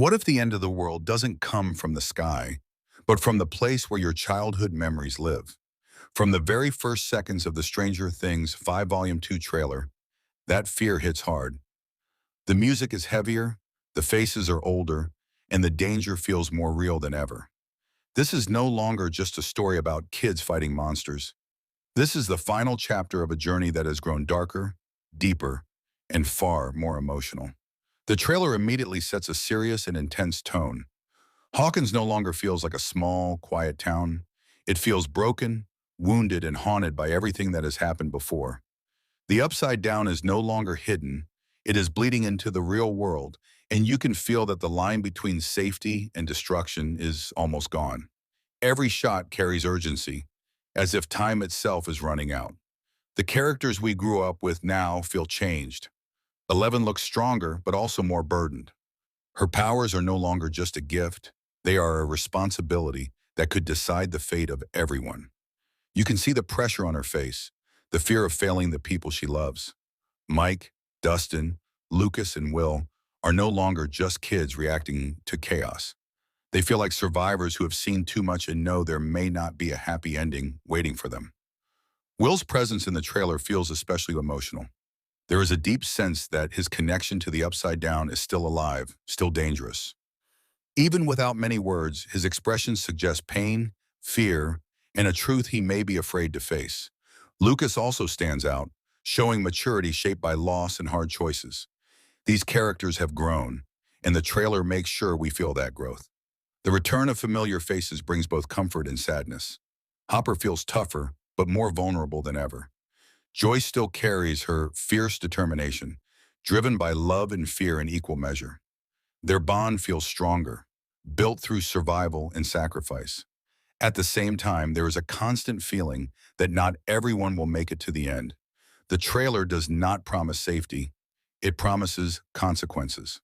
What if the end of the world doesn't come from the sky, but from the place where your childhood memories live? From the very first seconds of the Stranger Things 5 Volume 2 trailer, that fear hits hard. The music is heavier, the faces are older, and the danger feels more real than ever. This is no longer just a story about kids fighting monsters. This is the final chapter of a journey that has grown darker, deeper, and far more emotional. The trailer immediately sets a serious and intense tone. Hawkins no longer feels like a small, quiet town. It feels broken, wounded, and haunted by everything that has happened before. The Upside Down is no longer hidden. It is bleeding into the real world, and you can feel that the line between safety and destruction is almost gone. Every shot carries urgency, as if time itself is running out. The characters we grew up with now feel changed. Eleven looks stronger, but also more burdened. Her powers are no longer just a gift. They are a responsibility that could decide the fate of everyone. You can see the pressure on her face, the fear of failing the people she loves. Mike, Dustin, Lucas, and Will are no longer just kids reacting to chaos. They feel like survivors who have seen too much and know there may not be a happy ending waiting for them. Will's presence in the trailer feels especially emotional. There is a deep sense that his connection to the Upside Down is still alive, still dangerous. Even without many words, his expressions suggest pain, fear, and a truth he may be afraid to face. Lucas also stands out, showing maturity shaped by loss and hard choices. These characters have grown, and the trailer makes sure we feel that growth. The return of familiar faces brings both comfort and sadness. Hopper feels tougher, but more vulnerable than ever. Joyce still carries her fierce determination, driven by love and fear in equal measure. Their bond feels stronger, built through survival and sacrifice. At the same time, there is a constant feeling that not everyone will make it to the end. The trailer does not promise safety. It promises consequences.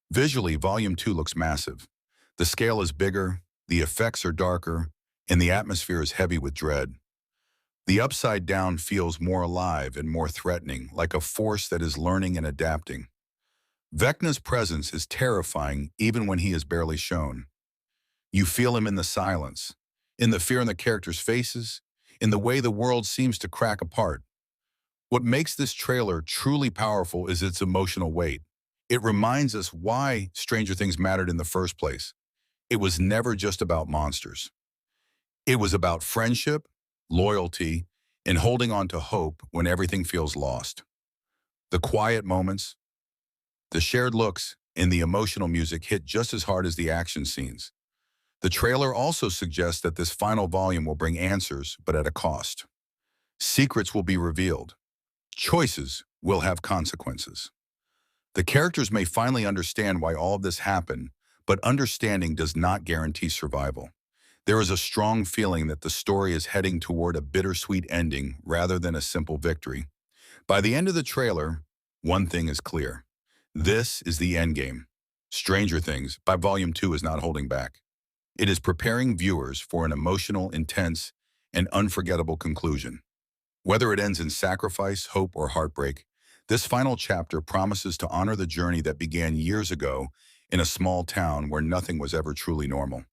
Visually, Volume 2 looks massive. The scale is bigger, the effects are darker, and the atmosphere is heavy with dread. The Upside Down feels more alive and more threatening, like a force that is learning and adapting. Vecna's presence is terrifying even when he is barely shown. You feel him in the silence, in the fear in the characters' faces, in the way the world seems to crack apart. What makes this trailer truly powerful is its emotional weight. It reminds us why Stranger Things mattered in the first place. It was never just about monsters. It was about friendship, loyalty, and holding on to hope when everything feels lost. The quiet moments, the shared looks, and the emotional music hit just as hard as the action scenes. The trailer also suggests that this final volume will bring answers, but at a cost. Secrets will be revealed. Choices will have consequences. The characters may finally understand why all of this happened, but understanding does not guarantee survival. There is a strong feeling that the story is heading toward a bittersweet ending rather than a simple victory. By the end of the trailer, one thing is clear. This is the endgame. Stranger Things, by Volume 2, is not holding back. It is preparing viewers for an emotional, intense, and unforgettable conclusion. Whether it ends in sacrifice, hope, or heartbreak, this final chapter promises to honor the journey that began years ago in a small town where nothing was ever truly normal.